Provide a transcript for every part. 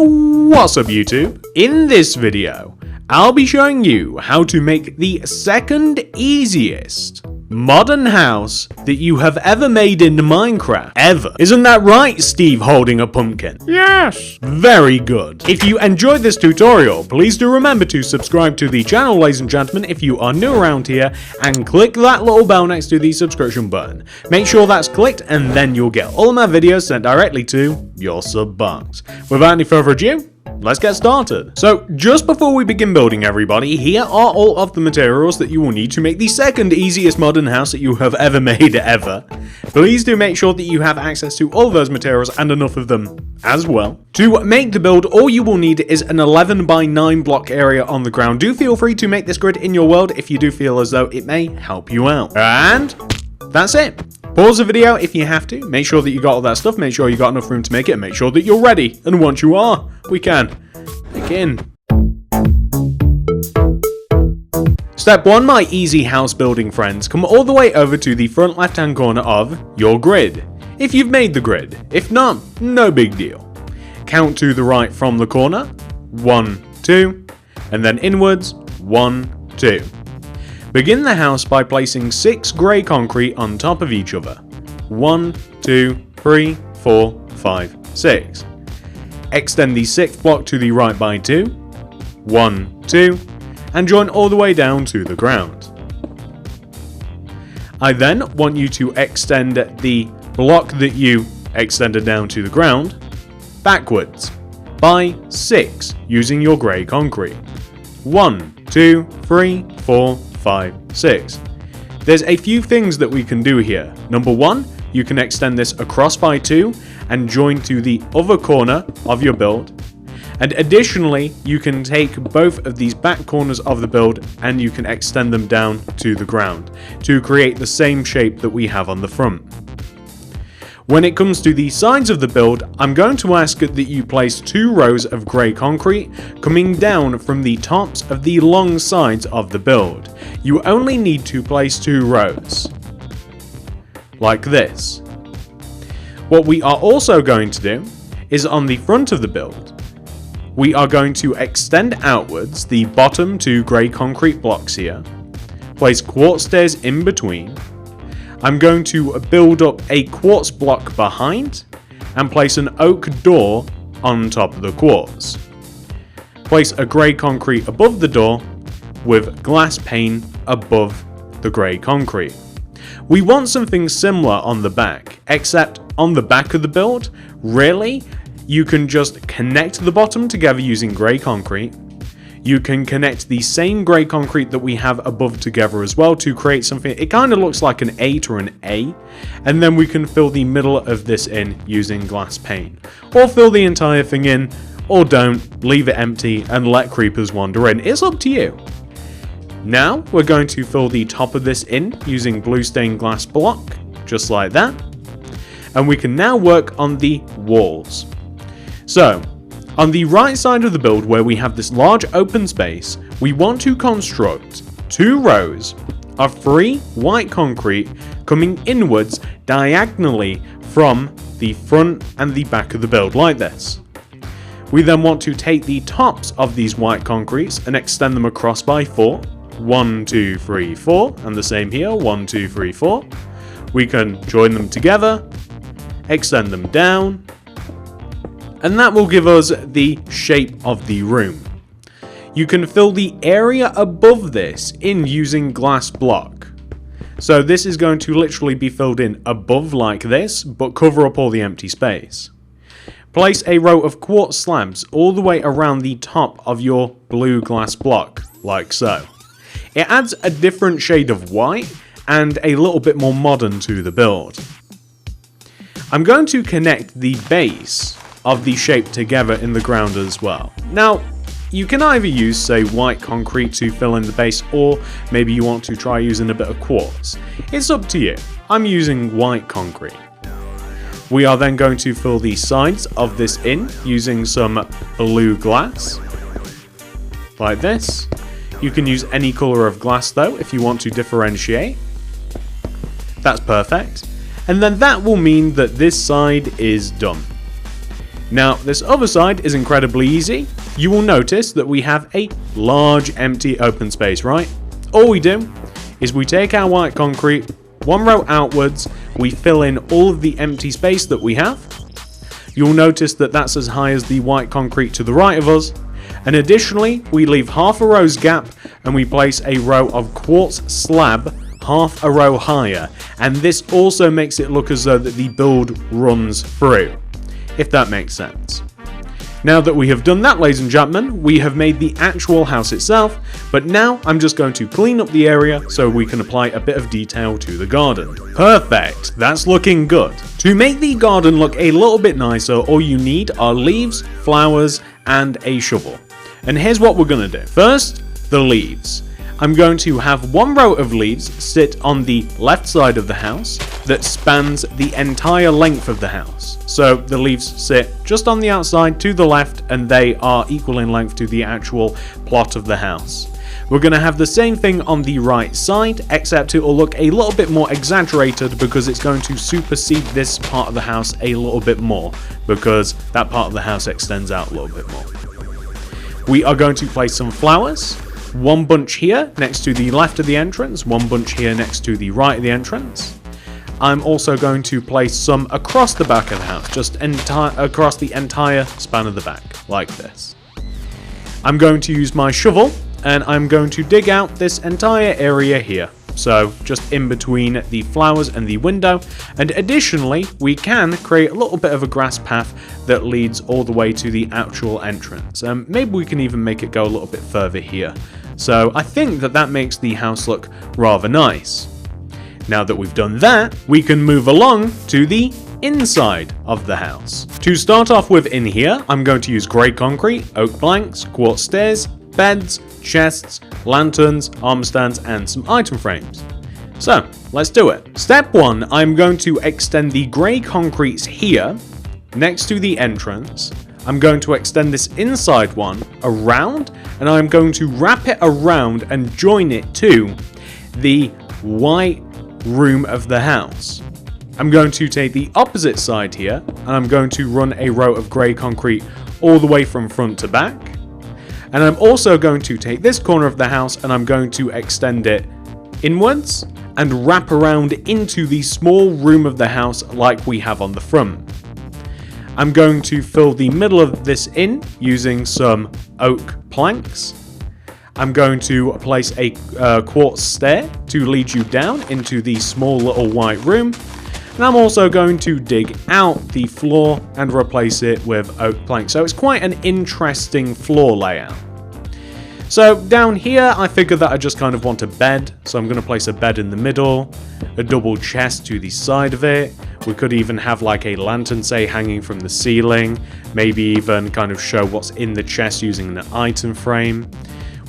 What's up YouTube? In this video, I'll be showing you how to make the second easiest modern house that you have ever made in Minecraft. Ever. Isn't that right, Steve holding a pumpkin? Yes! Very good. If you enjoyed this tutorial, please do remember to subscribe to the channel, ladies and gentlemen, if you are new around here, and click that little bell next to the subscription button. Make sure that's clicked and then you'll get all my videos sent directly to your sub box. Without any further ado, let's get started. So, just before we begin building, everybody, here are all of the materials that you will need to make the second easiest modern house that you have ever made ever. Please do make sure that you have access to all of those materials and enough of them as well. To make the build, all you will need is an 11 by 9 block area on the ground. Do feel free to make this grid in your world if you do feel as though it may help you out. And that's it. Pause the video if you have to, make sure that you got all that stuff, make sure you got enough room to make it, and make sure that you're ready. And once you are, we can begin. Step 1, my easy house building friends, come all the way over to the front left hand corner of your grid. If you've made the grid, if not, no big deal. Count to the right from the corner, 1, 2, and then inwards, 1, 2. Begin the house by placing 6 grey concrete on top of each other. 1, 2, 3, 4, 5, 6. Extend the 6th block to the right by 2. 1, 2. And join all the way down to the ground. I then want you to extend the block that you extended down to the ground backwards by 6 using your grey concrete. 1, 2, 3, 4, 5, 6. There's a few things that we can do here. Number 1, you can extend this across by 2 and join to the other corner of your build. And additionally, you can take both of these back corners of the build and you can extend them down to the ground to create the same shape that we have on the front. When it comes to the sides of the build, I'm going to ask that you place 2 rows of grey concrete coming down from the tops of the long sides of the build. You only need to place 2 rows, like this. What we are also going to do is on the front of the build, we are going to extend outwards the bottom 2 grey concrete blocks here, place quartz stairs in between. I'm going to build up a quartz block behind and place an oak door on top of the quartz. Place a grey concrete above the door with glass pane above the grey concrete. We want something similar on the back, except on the back of the build, really, you can just connect the bottom together using grey concrete. You can connect the same grey concrete that we have above together as well to create something. It kind of looks like an 8 or an A. And then we can fill the middle of this in using glass pane. Or fill the entire thing in, or don't, leave it empty and let creepers wander in. It's up to you. Now we're going to fill the top of this in using blue stained glass block, just like that. And we can now work on the walls. So, on the right side of the build where we have this large open space, we want to construct 2 rows of 3 white concrete coming inwards diagonally from the front and the back of the build like this. We then want to take the tops of these white concretes and extend them across by 4. 1, 2, 3, 4, and the same here, 1, 2, 3, 4. We can join them together, extend them down, and that will give us the shape of the room. You can fill the area above this in using glass block. So this is going to literally be filled in above like this, but cover up all the empty space. Place a row of quartz slabs all the way around the top of your blue glass block, like so. It adds a different shade of white and a little bit more modern to the build. I'm going to connect the base of the shape together in the ground as well. Now, you can either use, say, white concrete to fill in the base, or maybe you want to try using a bit of quartz. It's up to you. I'm using white concrete. We are then going to fill the sides of this in using some blue glass, like this. You can use any colour of glass though if you want to differentiate. That's perfect. And then that will mean that this side is done. Now, this other side is incredibly easy. You will notice that we have a large empty open space, right? All we do is we take our white concrete, one row outwards, we fill in all of the empty space that we have. You'll notice that that's as high as the white concrete to the right of us. And additionally, we leave half a row's gap and we place a row of quartz slab half a row higher. And this also makes it look as though that the build runs through, if that makes sense. Now that we have done that, ladies and gentlemen, we have made the actual house itself, but now I'm just going to clean up the area so we can apply a bit of detail to the garden. Perfect, that's looking good. To make the garden look a little bit nicer, all you need are leaves, flowers, and a shovel. And here's what we're going to do. First, the leaves. I'm going to have one row of leaves sit on the left side of the house that spans the entire length of the house. So the leaves sit just on the outside to the left and they are equal in length to the actual plot of the house. We're going to have the same thing on the right side, except it will look a little bit more exaggerated because it's going to supersede this part of the house a little bit more, because that part of the house extends out a little bit more. We are going to place some flowers. One bunch here next to the left of the entrance, one bunch here next to the right of the entrance. I'm also going to place some across the back of the house, just across the entire span of the back, like this. I'm going to use my shovel and I'm going to dig out this entire area here. So just in between the flowers and the window. And additionally, we can create a little bit of a grass path that leads all the way to the actual entrance. Maybe we can even make it go a little bit further here. So I think that that makes the house look rather nice. Now that we've done that, we can move along to the inside of the house. To start off with in here, I'm going to use grey concrete, oak planks, quartz stairs, beds, chests, lanterns, armor stands, and some item frames. So, let's do it. Step 1, I'm going to extend the grey concretes here, next to the entrance. I'm going to extend this inside one around, and I'm going to wrap it around and join it to the white room of the house. I'm going to take the opposite side here, and I'm going to run a row of grey concrete all the way from front to back. And I'm also going to take this corner of the house and I'm going to extend it inwards and wrap around into the small room of the house like we have on the front. I'm going to fill the middle of this in using some oak planks. I'm going to place a quartz stair to lead you down into the small little white room. And I'm also going to dig out the floor and replace it with oak planks. So it's quite an interesting floor layout. So down here, I figured that I just kind of want a bed. So I'm going to place a bed in the middle, a double chest to the side of it. We could even have like a lantern, say, hanging from the ceiling. Maybe even kind of show what's in the chest using an item frame.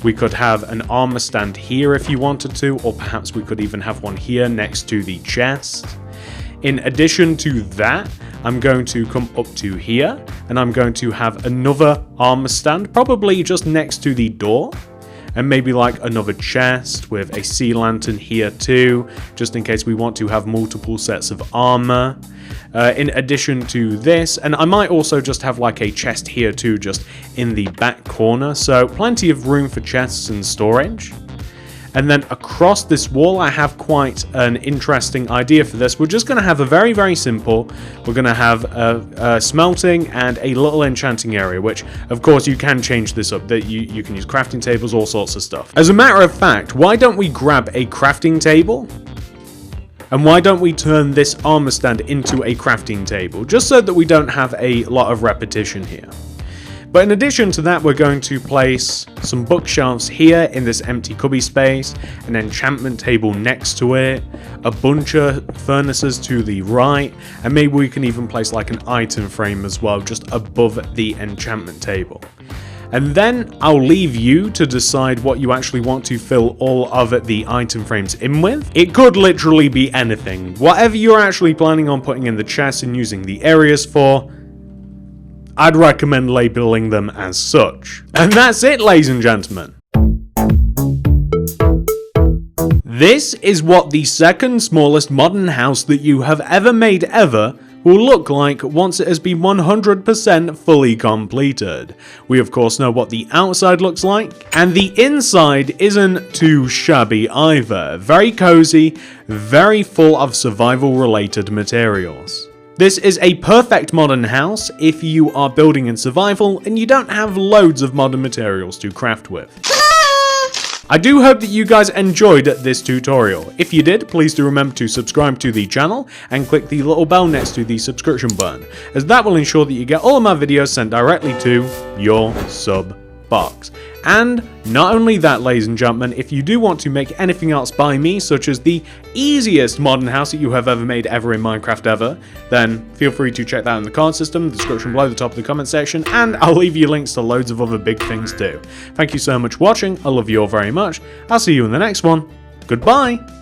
We could have an armor stand here if you wanted to, or perhaps we could even have one here next to the chest. In addition to that, I'm going to come up to here and I'm going to have another armor stand, probably just next to the door, and maybe like another chest with a sea lantern here too, just in case we want to have multiple sets of armor. In addition to this, and I might also just have like a chest here too, just in the back corner, so plenty of room for chests and storage. And then across this wall, I have quite an interesting idea for this. We're just going to have a very, very simple. We're going to have a smelting and a little enchanting area, which, of course, you can change this up. That you can use crafting tables, all sorts of stuff. As a matter of fact, why don't we grab a crafting table? And why don't we turn this armor stand into a crafting table? Just so that we don't have a lot of repetition here. But in addition to that, we're going to place some bookshelves here in this empty cubby space, an enchantment table next to it, a bunch of furnaces to the right, and maybe we can even place like an item frame as well, just above the enchantment table. And then I'll leave you to decide what you actually want to fill all of the item frames in with. It could literally be anything. Whatever you're actually planning on putting in the chest and using the areas for, I'd recommend labeling them as such. And that's it, ladies and gentlemen. This is what the second smallest modern house that you have ever made ever will look like once it has been 100% fully completed. We of course know what the outside looks like, and the inside isn't too shabby either. Very cozy, very full of survival related materials. This is a perfect modern house if you are building in survival and you don't have loads of modern materials to craft with. I do hope that you guys enjoyed this tutorial. If you did, please do remember to subscribe to the channel and click the little bell next to the subscription button, as that will ensure that you get all of my videos sent directly to your sub box. And not only that, ladies and gentlemen, if you do want to make anything else by me, such as the easiest modern house that you have ever made ever in Minecraft ever, then feel free to check that out in the card system, the description below, the top of the comment section, and I'll leave you links to loads of other big things too. Thank you so much for watching, I love you all very much, I'll see you in the next one, goodbye!